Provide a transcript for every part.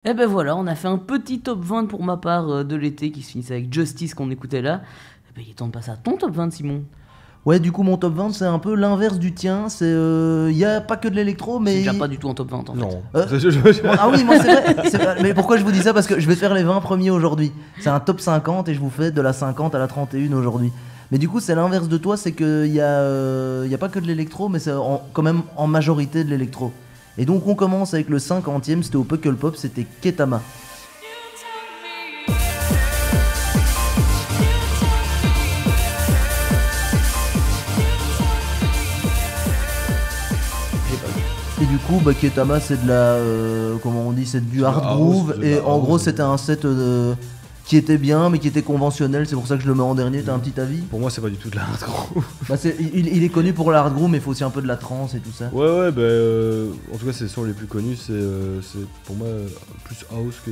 Et ben voilà, on a fait un petit top 20 pour ma part de l'été qui se finissait avec Justice qu'on écoutait là. Et ben il est temps de passer à ton top 20, Simon. Ouais, du coup, mon top 20, c'est un peu l'inverse du tien. C'est, y a pas que de l'électro, C'est mais. déjà pas du tout en top 20 en fait. Non. Ah oui, moi c'est vrai. Mais pourquoi je vous dis ça? Parce que je vais faire les 20 premiers aujourd'hui. C'est un top 50 et je vous fais de la 50 à la 31 aujourd'hui. Mais du coup, c'est l'inverse de toi, c'est qu'il y a pas que de l'électro, mais c'est quand même en majorité de l'électro. Et donc, on commence avec le 50e, c'était au Puckle Pop, c'était Ketama. Et du coup, Ketama, c'est de la. Comment on dit? C'est du hard groove. Et en gros, c'était un set qui était bien, mais qui était conventionnel. C'est pour ça que je le mets en dernier. T'as un petit avis? Pour moi, c'est pas du tout de la hard groove. Il est connu pour le hard groove, mais il faut aussi un peu de la trance et tout ça. Ouais, en tout cas, c'est les sons les plus connus. C'est pour moi plus house que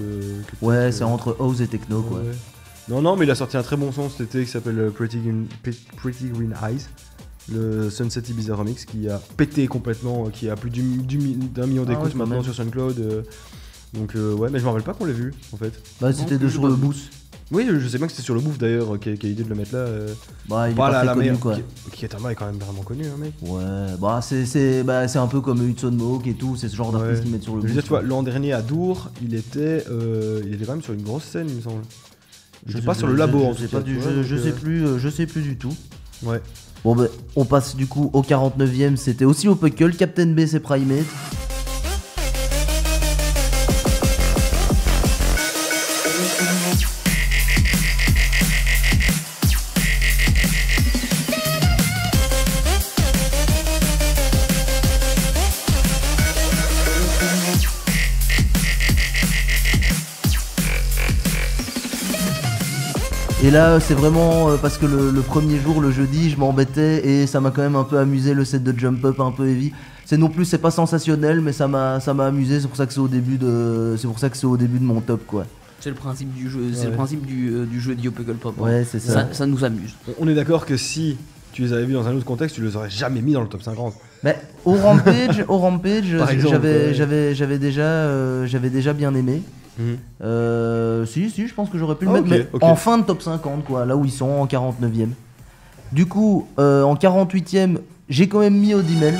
ouais, c'est entre house et techno, quoi. Ouais. Non, mais il a sorti un très bon son cet été qui s'appelle Pretty Green Eyes. Le Sunset Ibiza Remix qui a pété complètement, qui a plus d'un million d'écoutes maintenant sur SoundCloud. Donc ouais, mais je me rappelle pas qu'on l'ait vu en fait. Bah c'était sur le boost. Oui, je sais bien que c'était sur le Bouffe d'ailleurs qui a l'idée de le mettre là. Bah il est pas très connu quoi. Ketama est quand même vraiment connu, hein, mec. Ouais, bah c'est un peu comme Hudson Mohawk et tout, c'est ce genre d'artiste qu'ils mettent sur le Bouffe. Je veux dire, tu vois, l'an dernier à Dour, il était quand même sur une grosse scène, il me semble. Je sais pas sur le labo en tout cas. Je sais plus du tout. Ouais. Bon bah on passe du coup au 49e, c'était aussi au Puckle, Captain B c'est Primate. Et là, c'est vraiment parce que le premier jour, le jeudi, je m'embêtais et ça m'a quand même un peu amusé le set de Jump Up un peu heavy. C'est pas sensationnel, mais ça m'a amusé. C'est pour ça que c'est au début de mon top, quoi. C'est le principe du jeu, c'est le principe du jeudi au Puckle Pop. Ouais, c'est ça. Ça nous amuse. On est d'accord que si tu les avais vus dans un autre contexte, tu les aurais jamais mis dans le top 50. Mais au Rampage, j'avais déjà bien aimé. Si, je pense que j'aurais pu le mettre, mais en fin de top 50, quoi, là où ils sont, en 49e. Du coup, en 48e, j'ai quand même mis Odimel.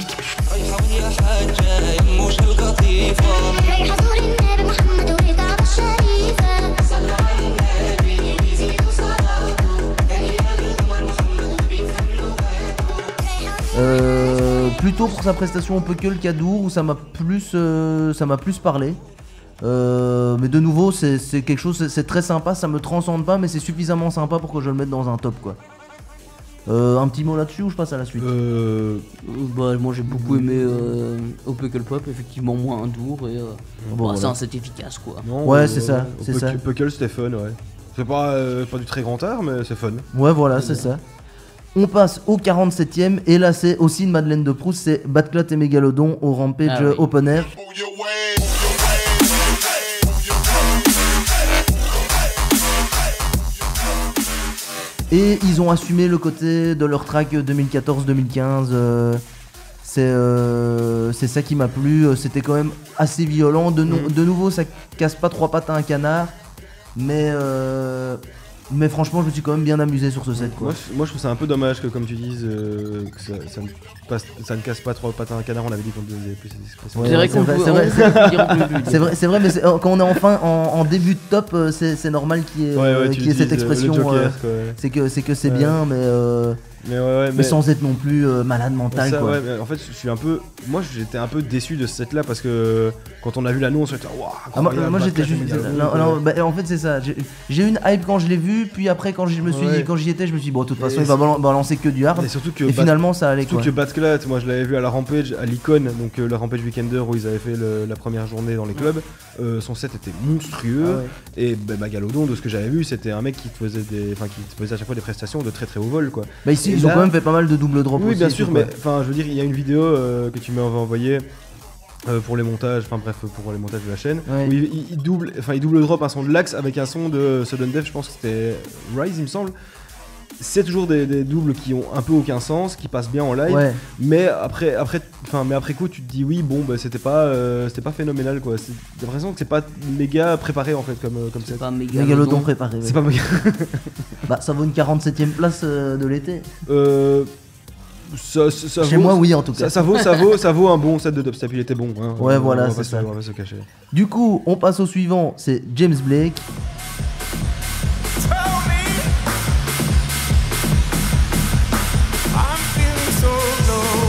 Plutôt pour sa prestation au Puckle Cadour où ça m'a plus parlé. Mais de nouveau c'est quelque chose, c'est très sympa, ça me transcende pas mais c'est suffisamment sympa pour que je le mette dans un top quoi. Un petit mot là-dessus ou je passe à la suite? Bah moi j'ai beaucoup aimé au Puckle Pop, effectivement moins un tour et c'est un set efficace quoi. Non, ouais c'est ça, c'est ça. Puckle c'était fun, ouais. C'est pas du très grand art mais c'est fun. Ouais voilà c'est ça. On passe au 47ème et là c'est aussi une Madeleine de Proust, c'est Batclat et Mégalodon au Rampage Open Air. Et ils ont assumé le côté de leur track 2014-2015. C'est ça qui m'a plu. C'était quand même assez violent. De nouveau, ça casse pas trois pattes à un canard. Mais franchement, je me suis quand même bien amusé sur ce set. Quoi. Moi, je trouve ça un peu dommage que, comme tu dises, que ça ne casse pas trois pattes à un canard. On avait dit qu'on devait plus cette expression. C'est vrai, mais quand on est en début de top, c'est normal qu'il y ait cette expression. C'est que c'est bien, mais sans être non plus malade mental. Ça, quoi. Ouais, mais en fait, moi, j'étais un peu déçu de ce set-là parce que quand on a vu l'annonce, on s'était dit, waouh, moi j'étais juste. En fait, c'est ça. J'ai eu une hype quand je l'ai vu, puis après, quand j'y étais, je me suis dit, bon, de toute façon, il va balancer que du hard. Et finalement, ça allait. Surtout que Batclat, moi je l'avais vu à la Rampage, à l'Icon, donc la Rampage Weekender où ils avaient fait la première journée dans les clubs. Son set était monstrueux. Et Mégalodon, de ce que j'avais vu, c'était un mec qui faisait à chaque fois des prestations de très très haut vol, quoi. Bah ici, ils ont quand même fait pas mal de double drop aussi. Oui, bien sûr, mais enfin, je veux dire, il y a une vidéo que tu m'avais envoyée pour les montages, pour les montages de la chaîne, où il double drop un son de Lax avec un son de Sudden Death, je pense que c'était Rise, il me semble. c'est toujours des doubles qui ont un peu aucun sens, qui passent bien en live, Ouais. mais après coup tu te dis oui bon bah c'était pas phénoménal quoi. J'ai l'impression que c'est pas méga préparé en fait comme C'est set. pas Mégalodon préparé. C'est Ouais. pas méga. Bah, ça vaut une 47ème place de l'été. Ça Chez vaut- moi, oui, en tout cas. Ça vaut un bon set de dubstep, il était bon. Hein. Ouais, voilà, on va c'est pas ça. on va pas se cacher. Du coup, on passe au suivant, c'est James Blake. Tell me I'm feeling so low.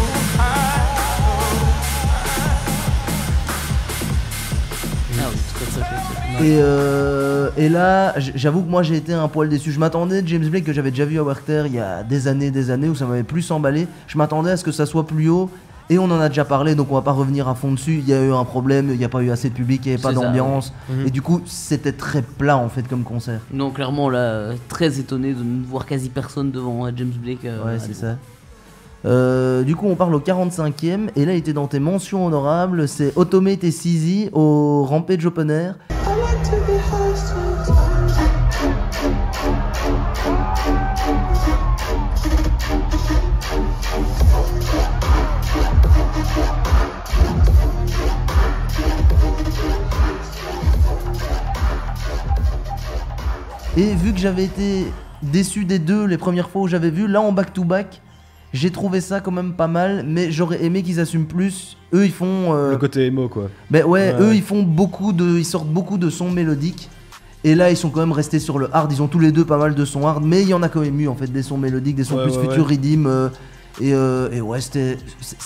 Ah oui, très chouette. Et là, j'avoue que moi j'ai été un poil déçu. Je m'attendais, James Blake, que j'avais déjà vu à Werther il y a des années où ça m'avait plus emballé. Je m'attendais à ce que ça soit plus haut. Et on en a déjà parlé, donc on va pas revenir à fond dessus. Il y a eu un problème, il n'y a pas eu assez de public, il n'y avait pas C'est ça, d'ambiance. ouais. Et du coup, c'était très plat en fait comme concert. Non, clairement, là, très étonné de ne voir quasi personne devant James Blake. Ouais, à c'est nouveau. ça. Du coup, on parle au 45e. Et là, il était dans tes mentions honorables. C'est Automate et CZ au Rampage Open Air. I want to be hostage. Et vu que j'avais été déçu des deux les premières fois où j'avais vu, là en back-to-back, j'ai trouvé ça quand même pas mal, mais j'aurais aimé qu'ils assument plus. Eux ils font... Le côté emo quoi. Ben ouais, Ouais. eux ils font ils sortent beaucoup de sons mélodiques. Et là ils sont quand même restés sur le hard, ils ont tous les deux pas mal de sons hard, mais il y en a quand même eu en fait des sons mélodiques, des sons Ouais, plus ouais, future ouais. rhythm. Et ouais, c'est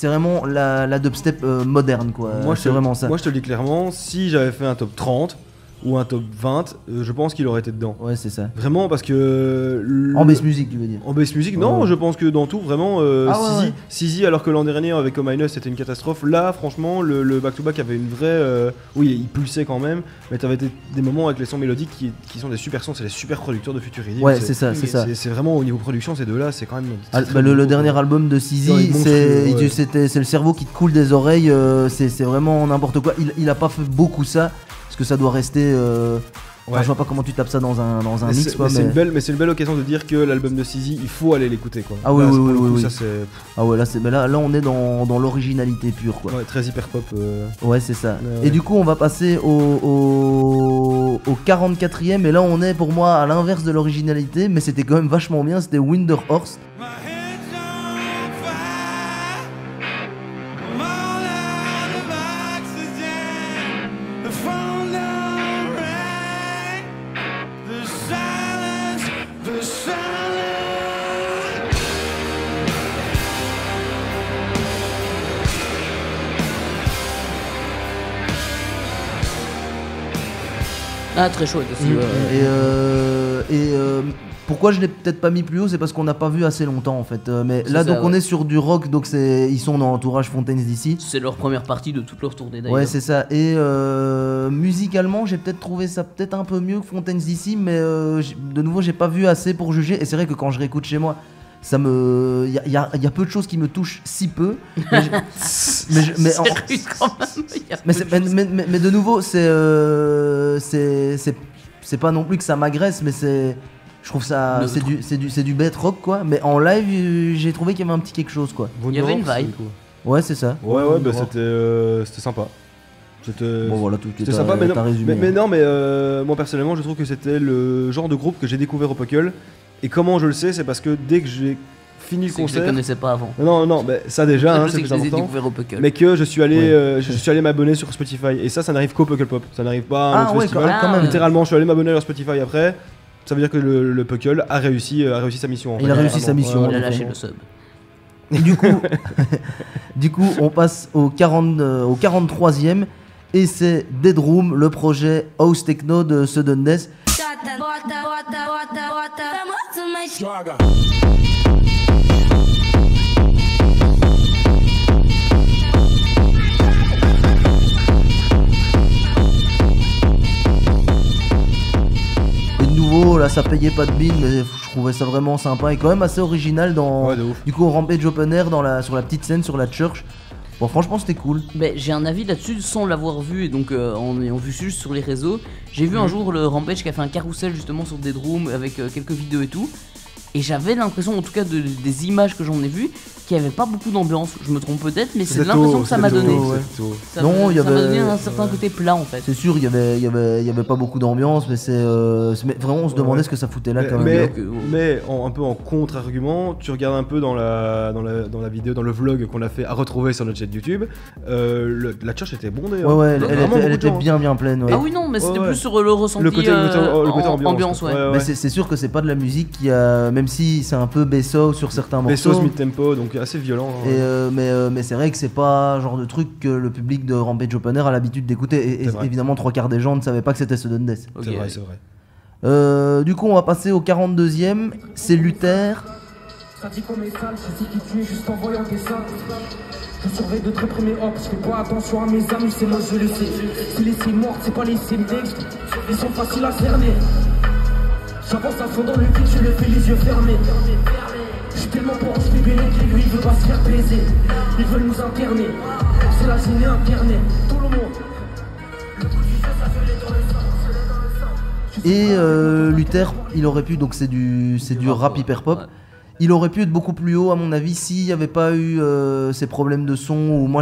vraiment la dubstep moderne quoi. C'est vraiment ça. Moi je te le dis clairement, si j'avais fait un top 30 ou un top 20, je pense qu'il aurait été dedans. Ouais, c'est ça. Vraiment parce que... En bass music, tu veux dire. En bass music, non, Ouais. je pense que dans tout, vraiment, Ah ouais, ouais. Sizi, alors que l'an dernier avec Oh Minus c'était une catastrophe, là franchement le back-to-back avait une vraie... oui, il pulsait quand même, mais t'avais des moments avec les sons mélodiques qui sont des super sons, c'est des super producteurs de Future Rhythm. Ouais, c'est ça, c'est ça. C'est vraiment au niveau production, ces deux-là, c'est quand même... Ah, très bah, le beau, dernier quoi. album de Ouais, CZ, monstrueux, c'est le cerveau qui te coule des oreilles, c'est vraiment n'importe quoi. Il a pas fait beaucoup ça, parce que ça doit rester. Enfin, Ouais. je vois pas comment tu tapes ça dans un Mais mix, c'est quoi. mais c'est une belle occasion de dire que l'album de Sizi, il faut aller l'écouter quoi. Ah oui, Là, oui, pour oui, le coup, oui, ça oui. c'est Ah ouais, là on est dans l'originalité pure, quoi. ouais, très hyper pop. Ouais, c'est ça. Ouais. Et du coup, on va passer au 44e, et là on est pour moi à l'inverse de l'originalité, mais c'était quand même vachement bien, c'était Winterhorst. My head's on fire. I'm all out of oxygen. The phone don't ring. The silence, the silence. Ah, très chouette aussi. ouais, ouais. Et pourquoi je l'ai peut-être pas mis plus haut, c'est parce qu'on n'a pas vu assez longtemps en fait. Mais C'est là, ça, donc on ouais. est sur du rock, donc ils sont dans l'entourage Fontaines d'ici. C'est leur première partie de toute leur tournée d'ailleurs. Ouais, c'est ça. Et musicalement, j'ai peut-être trouvé ça peut-être un peu mieux que Fontaines d'ici, mais de nouveau, j'ai pas vu assez pour juger. Et c'est vrai que quand je réécoute chez moi, ça me, il y a peu de choses qui me touchent si peu. Mais, mais en- C'est rude quand même. Il y a mais, peu c'est- de choses. mais de nouveau, c'est pas non plus que ça m'agresse, mais je trouve ça, Neutre. c'est du bête rock quoi. Mais en live, j'ai trouvé qu'il y avait un petit quelque chose quoi. Il y avait une vibe. Ouais, c'est ça. Ouais, bah c'était sympa. C'était Bon voilà, c'était sympa, mais non, t'as résumé. mais non, moi personnellement, je trouve que c'était le genre de groupe que j'ai découvert au Puckle. Et comment je le sais, c'est parce que dès que j'ai fini le C'est que je les concert, connaissais pas avant. non, bah, ça déjà, hein, je c'est sais que plus je les ai important. découverts au Puckle. Mais que je suis allé, Ouais. je suis allé m'abonner sur Spotify. Et ça n'arrive qu'au Puckle Pop. Ça n'arrive pas à un Ah autre ouais, festival. quand même. Littéralement, je suis allé m'abonner à leur Spotify après. Ça veut dire que le Puckle a réussi sa mission. en Il fait. a réussi sa Vraiment. mission. Il a en lâché effet. le sub. Et du coup, on passe au 43e. Et c'est Dead Room, le projet House Techno de Suddenness. Draga. Et de nouveau, là, ça payait pas de mine, mais je trouvais ça vraiment sympa et quand même assez original dans. Ouais, de ouf. Du coup, au Rampage Open Air sur la petite scène sur la church. Bon, franchement, c'était cool. Ben, j'ai un avis là-dessus sans l'avoir vu et donc en ayant vu juste sur les réseaux. J'ai vu un jour le Rampage qui a fait un carrousel justement sur Dead Room avec quelques vidéos et tout. Et j'avais l'impression, en tout cas des images que j'en ai vues, qu'il n'y avait pas beaucoup d'ambiance. Je me trompe peut-être, mais c'est l'impression que ça m'a donné. Non, il y ça m'a donné avait un certain côté plat en fait. C'est sûr, il y avait pas beaucoup d'ambiance, mais mais vraiment on se demandait ce que ça foutait là quand même. Mais un peu en contre-argument, tu regardes un peu dans la vidéo, dans le vlog qu'on a fait à retrouver sur notre chaîne YouTube, la church était bondée. Ouais, elle était bien pleine. Ouais. Ah oui, non, mais c'était plus sur le ressenti, le côté ambiance. Ouais. Mais c'est sûr que c'est pas de la musique qui a, même si c'est un peu Besso sur certains morceaux. Besso mid-tempo, donc assez violent. Mais c'est vrai que c'est pas genre de truc que le public de Rampage Open Air a l'habitude d'écouter. Et évidemment, 3/4 des gens ne savaient pas que c'était Sudden Death. Okay. C'est vrai. Du coup, on va passer au 42e. C'est Luther. Ça dit qu'on est sale, c'est qui tu es juste en voyant tes salles. Je surveille de très premiers hops, je fais pas attention à mes amis, c'est moi je le sais. C'est laisser morte, c'est pas laisser me texte. Ils sont faciles à cerner. J'avance à fond dans le vide, je le fais les yeux fermés. Je suis tellement pour se bébé, lui il veut pas se faire baiser. Ils veulent nous interner, c'est la gênée internée. Tout le monde. Le coup du feu, ça fait les dans le sang. Et Luther, il aurait pu, donc c'est du rap hyper pop. Ouais. Il aurait pu être beaucoup plus haut à mon avis s'il n'y avait pas eu ces problèmes de son où moi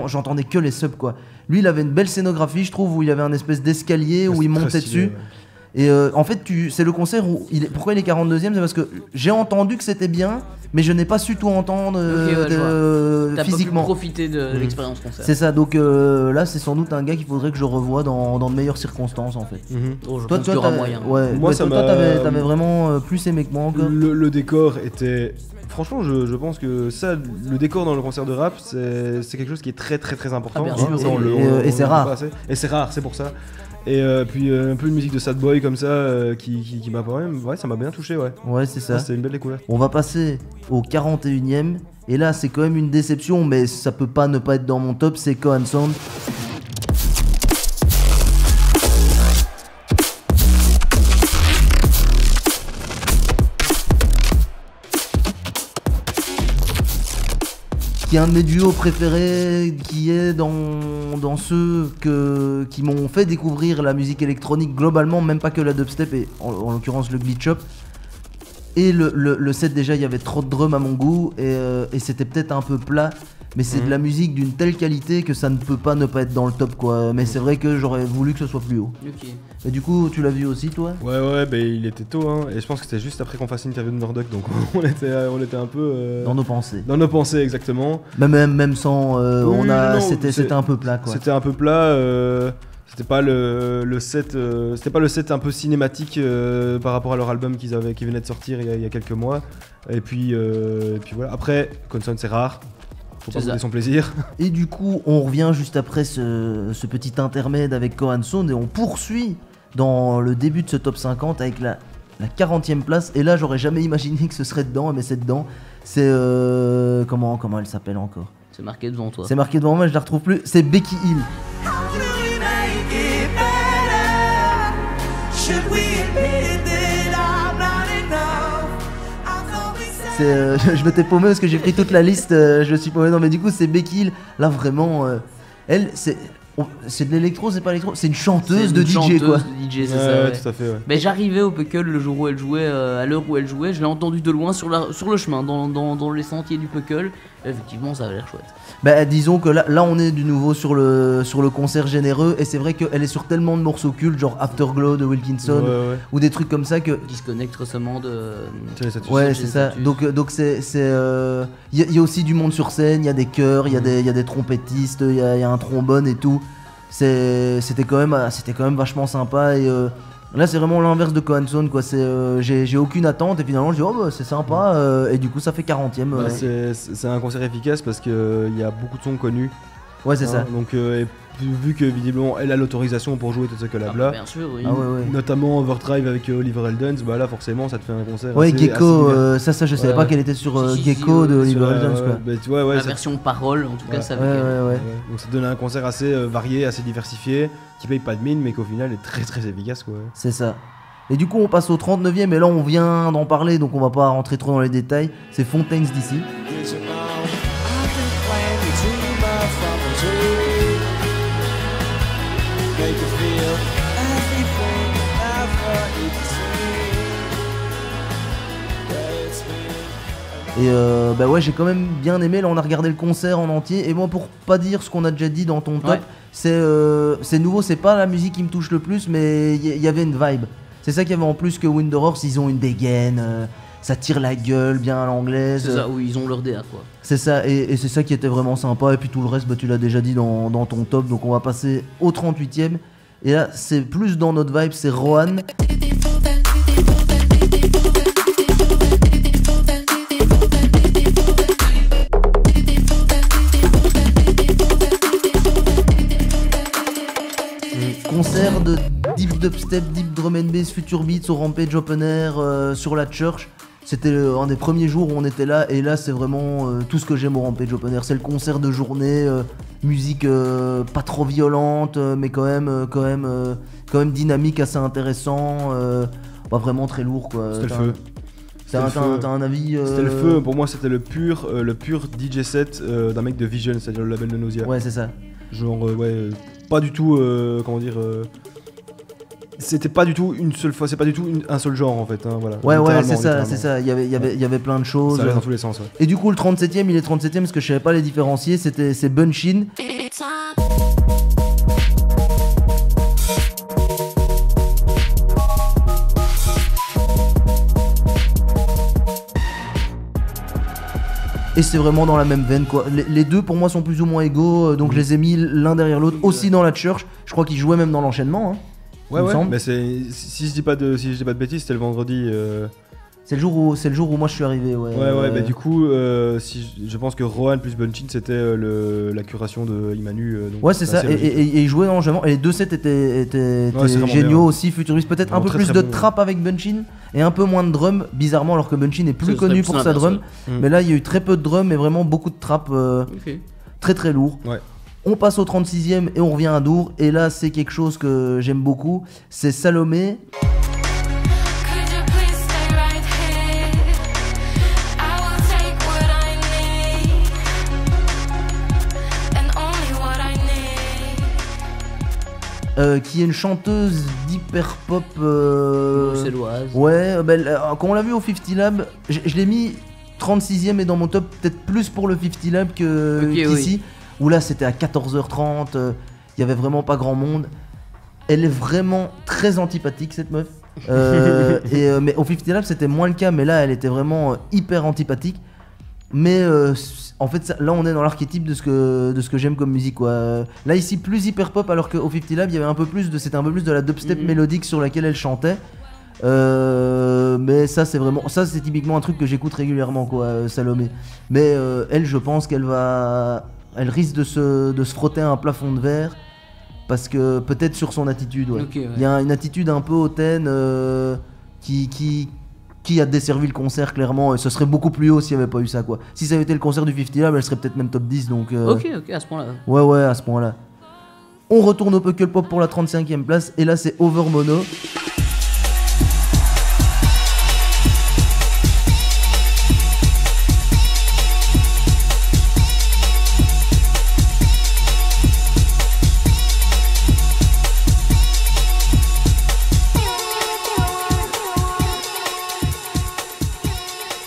j'entendais que les subs quoi. Lui il avait une belle scénographie je trouve où il avait un espèce d'escalier où il montait dessus. Ouais. Et en fait c'est le concert où pourquoi il est 42e, c'est parce que j'ai entendu que c'était bien mais je n'ai pas su tout entendre physiquement. T'as pas pu profiter de l'expérience concert. C'est ça, donc là c'est sans doute un gars qu'il faudrait que je revoie dans de meilleures circonstances en fait. Je pense qu'il y aura moyen. Ouais, moi toi t'avais vraiment plus aimé que moi encore. Le décor était... Franchement, je pense que ça, le décor dans le concert de rap, c'est quelque chose qui est très très très important. Ah, bien sûr. Et c'est rare. Et c'est rare, c'est pour ça. Et puis un peu une musique de sad boy comme ça qui m'a quand même, ça m'a bien touché, ouais. Ouais, c'est ça. C'était une belle découverte. On va passer au 41e et là c'est quand même une déception mais ça peut pas ne pas être dans mon top, c'est Cohen Sound. Qui est un de mes duos préférés, qui est dans ceux qui m'ont fait découvrir la musique électronique globalement, même pas que la dubstep et en l'occurrence le glitch up. Et le set déjà il y avait trop de drums à mon goût et c'était peut-être un peu plat, mais c'est de la musique d'une telle qualité que ça ne peut pas ne pas être dans le top quoi. Mais c'est vrai que j'aurais voulu que ce soit plus haut. Okay. Et du coup tu l'as vu aussi toi? Ouais, bah, il était tôt hein, et je pense que c'était juste après qu'on fasse une interview de Nordoc, donc on était un peu... Dans nos pensées. Dans nos pensées exactement. Même sans... c'était un peu plat quoi. C'était un peu plat, c'était pas le set un peu cinématique par rapport à leur album qui venait de sortir il y a quelques mois. Et puis voilà, après, Consonne c'est rare. Faut pas oublier son plaisir. Et du coup, on revient juste après ce petit intermède avec Cohen Sound et on poursuit dans le début de ce top 50 avec la 40e place. Et là, j'aurais jamais imaginé que ce serait dedans, mais c'est dedans. C'est comment elle s'appelle encore? C'est marqué devant toi. C'est marqué devant moi, je la retrouve plus. C'est Becky Hill. Je m'étais paumé parce que j'ai pris toute la liste, je me suis paumé. Non mais du coup c'est Becky Hill, là vraiment, elle c'est de l'électro, c'est pas électro, c'est une chanteuse de DJ quoi. DJ, c'est ça, ouais. Tout à fait, ouais. Mais j'arrivais au Puckle le jour où elle jouait, à l'heure où elle jouait, je l'ai entendue de loin sur le chemin, dans les sentiers du Puckle. Effectivement ça avait l'air chouette. Bah disons que là on est du nouveau sur le concert généreux et c'est vrai qu'elle est sur tellement de morceaux cultes genre Afterglow de Wilkinson ou des trucs comme ça que... Disconnect récemment de... Ouais c'est ça, donc c'est il y a aussi du monde sur scène, il y a des chœurs, il y a des trompettistes, il y a un trombone et tout. C'était quand même vachement sympa et là c'est vraiment l'inverse de Cohen Sound quoi, j'ai aucune attente et finalement je dis oh bah c'est sympa et du coup ça fait 40e. C'est un concert efficace parce qu'il y a beaucoup de sons connus. Ouais c'est ça. Donc vu que visiblement elle a l'autorisation pour jouer tout ce collab là. Bien sûr oui. Notamment Overdrive avec Oliver Heldens, bah là forcément ça te fait un concert. Ouais Gecko, ça je savais pas qu'elle était sur Gecko de Oliver Heldens quoi. Bah, tu vois, la version parole en tout cas ça. Donc ça donne un concert assez varié, assez diversifié, qui paye pas de mine mais qu'au final est très très efficace quoi. C'est ça. Et du coup on passe au 39e et là on vient d'en parler donc on va pas rentrer trop dans les détails. C'est Fontaine's DC. Et bah ouais, j'ai quand même bien aimé. Là, on a regardé le concert en entier. Et moi, pour pas dire ce qu'on a déjà dit dans ton top, Ouais. c'est nouveau. C'est pas la musique qui me touche le plus, mais il y avait une vibe. C'est ça qu'il y avait en plus que Winter Horse. Ils ont une dégaine, ça tire la gueule bien à l'anglaise. C'est ça, oui, ils ont leur DA quoi. C'est ça, et c'est ça qui était vraiment sympa. Et puis tout le reste, bah, tu l'as déjà dit dans ton top. Donc on va passer au 38e. Et là, c'est plus dans notre vibe, c'est Rohan. Concert de deep dubstep, deep drum and bass, future beats au Rampage Open Air sur la Church. C'était un des premiers jours où on était là, et là c'est vraiment tout ce que j'aime au Rampage Open Air. C'est le concert de journée, musique pas trop violente, mais quand même dynamique, assez intéressant, pas vraiment très lourd quoi. C'était le feu. T'as un avis C'était le feu, pour moi c'était le pur DJ set d'un mec de Vision, c'est-à-dire le label de Nausea. Ouais, c'est ça. Genre, pas du tout, c'était pas du tout une seule fois, c'est pas du tout un seul genre en fait, hein, voilà. Ouais, Littéralement, c'est ça. Il y avait plein de choses. Ça allait dans tous les sens, ouais. Et du coup, le 37ème, il est 37ème parce que je savais pas les différencier. C'est Bunchin. Et c'est vraiment dans la même veine quoi. Les deux pour moi sont plus ou moins égaux, donc je les ai mis l'un derrière l'autre. Aussi dans la Church, je crois qu'ils jouaient même dans l'enchaînement. Hein, Ouais, il me ouais, semble. mais si je dis pas de bêtises, c'était le vendredi. C'est le jour où moi je suis arrivé. Ouais, Ouais, bah du coup, je pense que Rohan plus Bunchin c'était la curation de Imanu. Donc Ouais, c'est ça. assez logique. Et ils jouaient dans l'enchaînement. Et les deux sets étaient c'est vraiment géniaux bien. aussi, futuristes. Peut-être un Vraiment peu très, plus très de bon, trap avec Bunchin et un peu moins de drum, bizarrement, alors que Bunchin est plus Ça connu serait pour plus sa l'inverse, drum. ouais. Mais là, il y a eu très peu de drum et vraiment beaucoup de trap Ok. très très lourd. Ouais. On passe au 36ème et on revient à Dour. Et là, c'est quelque chose que j'aime beaucoup. C'est Salomé. Could you please stay right here? I will take what I need, and only what I need. Qui est une chanteuse d'hyper pop. Bruxelloise. Ouais, quand on l'a vu au 50 Lab, je l'ai mis 36ème et dans mon top, peut-être plus pour le 50 Lab qu'ici, où là c'était à 14h30, il y avait vraiment pas grand monde. Elle est vraiment très antipathique cette meuf. Mais au 50 Lab c'était moins le cas, mais là elle était vraiment hyper antipathique. Mais en fait, là on est dans l'archétype de ce que j'aime comme musique quoi. Là ici plus hyper pop, alors qu'au 50 Lab il y avait c'était un peu plus de la dubstep mélodique sur laquelle elle chantait. Mais ça c'est typiquement un truc que j'écoute régulièrement quoi, Salomé. Mais elle, je pense elle risque de se frotter à un plafond de verre, parce que peut-être sur son attitude, ouais. Ok, ouais. Il y a une attitude un peu hautaine qui a desservi le concert clairement, et ce serait beaucoup plus haut s'il n'y avait pas eu ça quoi. Si ça avait été le concert du 50 Lab, elle serait peut-être même top 10 donc. Ok, à ce point-là. Ouais, à ce point-là. On retourne au Puckle Pop pour la 35ème place, et là c'est Overmono.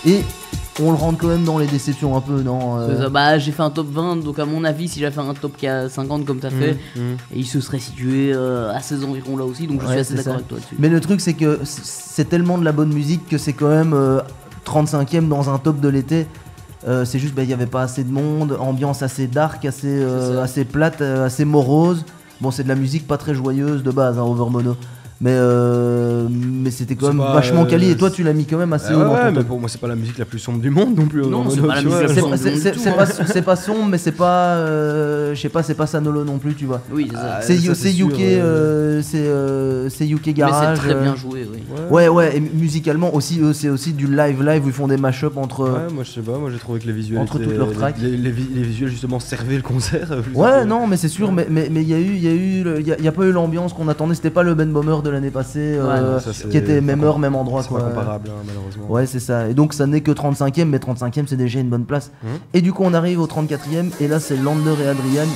Et on le rentre quand même dans les déceptions un peu, non C'est ça. Bah, j'ai fait un top 20, donc à mon avis, si j'avais fait un top qui a 50 comme t'as fait, et il se serait situé à ces environs là aussi, donc je suis Ouais, assez c'est d'accord ça. avec toi dessus. Mais le truc c'est que c'est tellement de la bonne musique que c'est quand même 35ème dans un top de l'été. C'est juste il n'y avait pas assez de monde, ambiance assez dark, assez plate, assez morose. Bon, c'est de la musique pas très joyeuse de base, hein, Overmono. Mais c'était quand C'est même pas, vachement quali, et toi tu l'as mis quand même assez haut dans ton mais top. pour moi c'est pas la musique la plus sombre du monde non plus. Non, Overmono, c'est pas la tu musique vois. la plus sombre. C'est pas sombre, mais c'est pas je sais pas, c'est pas Sanolo non plus, tu vois. Oui, c'est ça. C'est ça, c'est UK, sûr, c'est UK Mais Garage. c'est très bien joué, oui. Ouais, et musicalement aussi, eux, c'est aussi du live où ils font des mash-up entre. Ouais, moi je sais pas, moi j'ai trouvé que les visuels Entre étaient- toutes leurs tracks. les visuels justement servaient le concert. plus Ouais, que- non, mais c'est sûr, mais il y a pas eu l'ambiance qu'on attendait. C'était pas le Ben Bomber de l'année passée, non, ça, c'est- qui était même heure, même endroit, C'est quoi. pas comparable, hein, malheureusement. Ouais, c'est ça. Et donc ça n'est que 35ème, mais 35ème c'est déjà une bonne place. Et du coup on arrive au 34ème, et là c'est Lander et Adrian.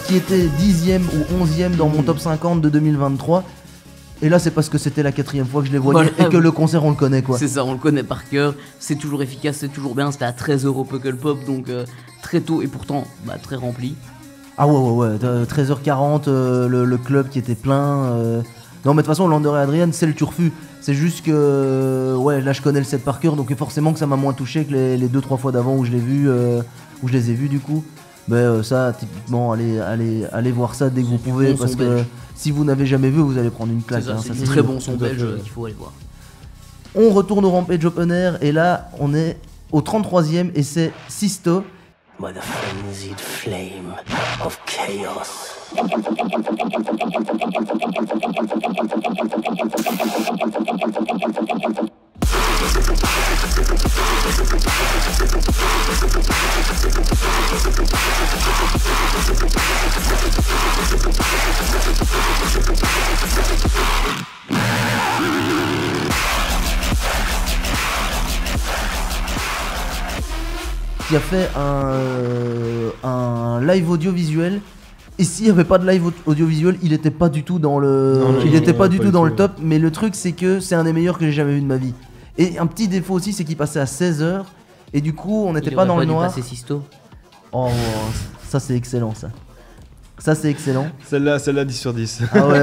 qui était 10e ou 11e dans mon top 50 de 2023. Et là, c'est parce que c'était la 4e fois que je les voyais Voilà. et que le concert, on le connaît, quoi. C'est ça, on le connaît par cœur, c'est toujours efficace, c'est toujours bien, c'était à 13€ Pukkelpop, donc très tôt et pourtant très rempli. Ah ouais, 13h40, le club qui était plein. Non, mais de toute façon, Lander et Adrian, c'est le turfu. C'est juste que, ouais, là, je connais le set par cœur, donc forcément que ça m'a moins touché que les 2-3 fois d'avant où je les ai vus, du coup. Mais ça, typiquement, allez voir ça dès que vous pouvez, bon parce son que belge. si vous n'avez jamais vu, vous allez prendre une claque. C'est ça, hein, c'est ça, du c'est très sûr. bon son Tout à belge fait. qu'il faut aller voir. On retourne au Rampage Open Air, et là, on est au 33e, et c'est Sisto. By the frenzied flame of chaos. Qui a fait un live audiovisuel. Et s'il n'y avait pas de live audiovisuel, il était pas du tout dans le, Non, il non, était pas non, du pas tout du dans tout. le top. Mais le truc, c'est que c'est un des meilleurs que j'ai jamais vu de ma vie. Et un petit défaut aussi, c'est qu'il passait à 16h. Et du coup, on n'était Il pas aurait dans le dû noir. passer Sisto. Oh, ça c'est excellent, ça. Ça c'est excellent. Celle-là 10 sur 10. Ah ouais.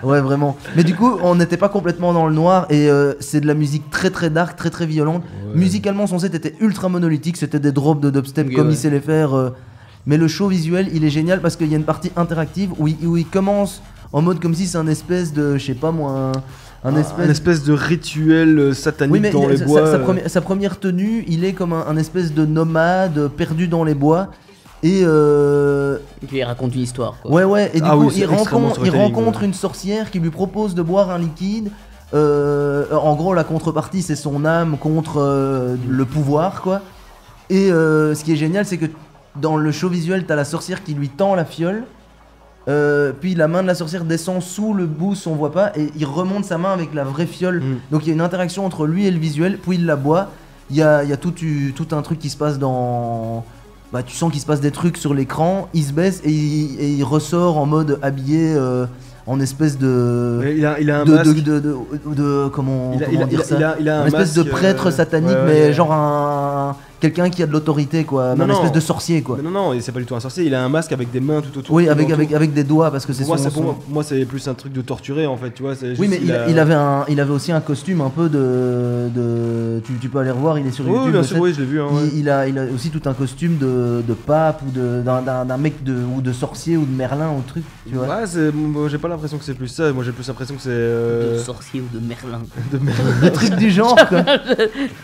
Ouais, vraiment. Mais du coup, on n'était pas complètement dans le noir. Et c'est de la musique très très dark, très très violente. Ouais. Musicalement, son set était ultra monolithique. C'était des drops de dubstep Ok, comme ouais. il sait les faire. Mais le show visuel, il est génial parce qu'il y a une partie interactive où il commence en mode comme si c'est un espèce de, je sais pas moi, un Un espèce de rituel satanique Oui, mais dans les bois. sa première tenue, il est comme un espèce de nomade perdu dans les bois. Et Il raconte une histoire, quoi. ouais, et du Ah coup, oui, c'est extrêmement il storytelling, rencontre ouais. une sorcière qui lui propose de boire un liquide. En gros, la contrepartie, c'est son âme contre le pouvoir, quoi. Et ce qui est génial, c'est que dans le show visuel, t'as la sorcière qui lui tend la fiole. Puis la main de la sorcière descend sous le boost, on voit pas, et il remonte sa main avec la vraie fiole. Donc il y a une interaction entre lui et le visuel, puis il la boit. Il y a tout un truc qui se passe dans... Bah, tu sens qu'il se passe des trucs sur l'écran, il se baisse et il ressort en mode habillé en espèce de... Ouais, il a un masque. Comment Il a dire ça il a un Une espèce de masque, prêtre satanique, ouais, mais ouais. genre quelqu'un qui a de l'autorité, quoi. Non, Un non. espèce de sorcier, quoi. Mais non, et c'est pas du tout un sorcier, il a un masque avec des mains tout autour. Oui, tout avec, autour. avec des doigts, parce que c'est Pour moi, son... pour moi, c'est plus un truc de torturer en fait, tu vois. C'est Oui, juste, mais il avait aussi un costume un peu de... Tu peux aller revoir, il est sur Oui, YouTube. bien le sûr, set. oui, je l'ai vu. Hein, ouais. Il a aussi tout un costume de pape ou d'un mec ou de sorcier ou de Merlin ou de truc, tu vois. Ouais, moi, j'ai pas l'impression que c'est plus ça, moi j'ai plus l'impression que c'est. De sorcier ou de Merlin. de merde. Des trucs du genre, quoi.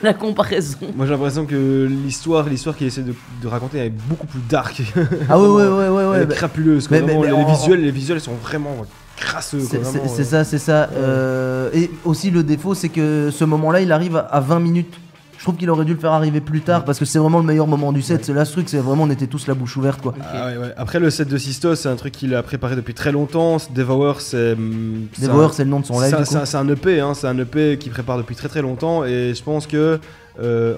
La comparaison. Moi j'ai l'impression que l'histoire qu'il essaie de raconter est beaucoup plus dark. Ah ouais, Elle est bah, crapuleuse, quoi. mais- Vraiment, mais les visuels sont vraiment crasseux, quoi. Vraiment, c'est ça. Et aussi le défaut, c'est que ce moment-là, il arrive à 20 minutes. Je trouve qu'il aurait dû le faire arriver plus tard parce que c'est vraiment le meilleur moment du set. C'est là ce truc, c'est vraiment on était tous la bouche ouverte, quoi. Ah ouais. Après le set de Sisto, c'est un truc qu'il a préparé depuis très longtemps. Devour, c'est Devour, c'est le nom de son live. du coup. c'est un EP, hein, c'est un EP qu'il prépare depuis très très longtemps et je pense que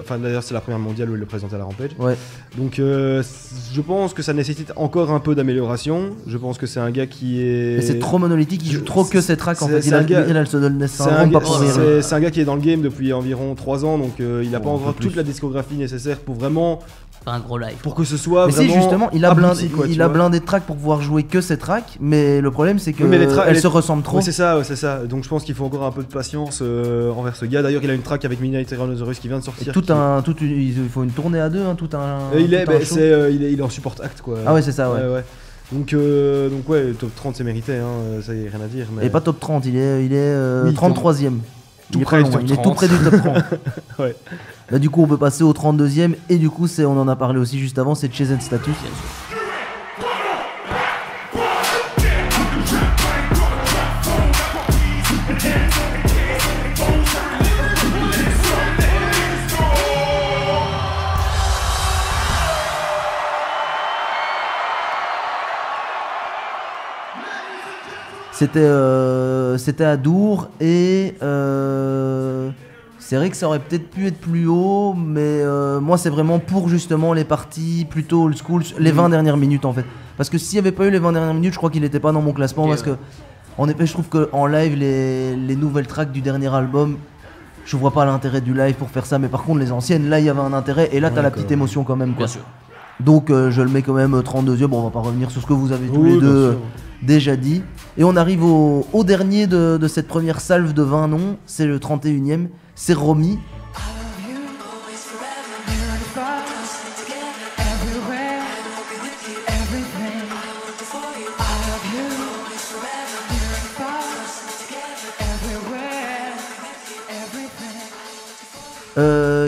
enfin d'ailleurs c'est la première mondiale où il le présente à la Rampage. Ouais. Donc je pense que ça nécessite encore un peu d'amélioration. Je pense que c'est un gars qui est Mais c'est trop monolithique, il joue trop que ses tracks en c'est- fait. c'est Il a un gars- le Soddle c'est un, syndrome, gars, pas pour rire. c'est un gars qui est dans le game depuis environ 3 ans, donc il a pas un encore peu plus. toute la discographie nécessaire pour vraiment Faire un gros live. pour que ce soit Mais si, vraiment justement, il a abouti, quoi, tu il a vois. blindé de tracks pour pouvoir jouer que ses tracks, mais le problème c'est que Oui, mais les tracks- elles les- se ressemblent trop. Oui, c'est ça, Donc je pense qu'il faut encore un peu de patience envers ce gars. D'ailleurs, il a une track avec Midnight Tyrannosaurus qui vient de Et sortir. il faut une tournée à deux, hein, tout un. Il est, tout un bah, show. il est en support act, quoi. Ah ouais, c'est ça, ouais. Donc ouais, top 30 c'est mérité, hein, ça y a rien à dire. Mais... Et pas top 30, il est Oui, 33ème. Tout Il est près pas du loin, top il est 30. tout près du top 30. Ouais. Là, du coup, on peut passer au 32ème. Et du coup, on en a parlé aussi juste avant, c'est Chase and Status. C'était à Dour et c'est vrai que ça aurait peut-être pu être plus haut, mais moi c'est vraiment pour justement les parties plutôt old school, les 20 dernières minutes en fait. Parce que s'il n'y avait pas eu les 20 dernières minutes, je crois qu'il n'était pas dans mon classement. Ok, Parce que, en effet, je trouve qu'en live, les nouvelles tracks du dernier album, je vois pas l'intérêt du live pour faire ça. Mais par contre, les anciennes, là, il y avait un intérêt. Et là, t'as la petite émotion quand même. Quoi. Bien sûr. Donc, je le mets quand même 32e. Bon, on va pas revenir sur ce que vous avez tous Oui, les bien deux sûr. déjà dit. Et on arrive au dernier de cette première salve de 20 noms. C'est le 31e. C'est Romy.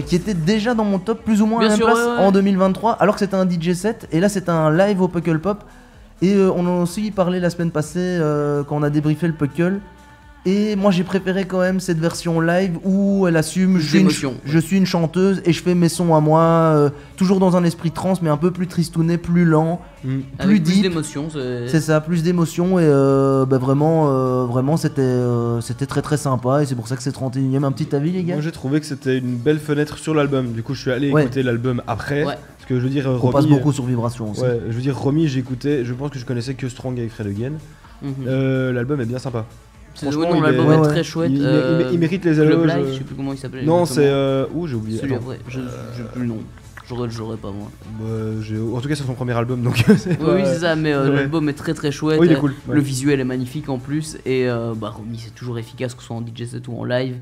Qui était déjà dans mon top plus ou moins à Bien la même sûr, place ouais. en 2023, alors que c'était un DJ set et là c'était un live au Puckle Pop. Et on en a aussi parlé la semaine passée quand on a débriefé le Puckle. Et moi j'ai préféré quand même cette version live où elle assume Plus d'émotion, je suis une chanteuse et je fais mes sons à moi, toujours dans un esprit trance mais un peu plus tristouné, plus lent, plus Avec plus deep. d'émotion. C'est ça, plus d'émotion et vraiment c'était très très sympa et c'est pour ça que c'est 31e. Un petit avis les gars? Moi j'ai trouvé que c'était une belle fenêtre sur l'album. Du coup, je suis allé Ouais. écouter l'album après. Ouais. Parce que je veux dire, On Romy, passe beaucoup sur Vibration aussi. Ouais, je veux dire, Romy, j'ai écouté. Je pense que je connaissais que Strong avec Fred Again. L'album est bien sympa. Franchement, franchement, il l'album est- est ouais, très chouette. Il mérite les Club éloges. Live, je sais plus comment il s'appelait. Non, exactement. c'est. J'ai oublié. Celui Attends. après, j'ai plus le nom. J'aurais pas moi. En tout cas, c'est son premier album donc. c'est Oui, pas- c'est ça, mais ouais. l'album est très très chouette. Oui, il est cool. Le visuel est magnifique en plus. Et Romy, c'est toujours efficace, que ce soit en DJ set ou en live.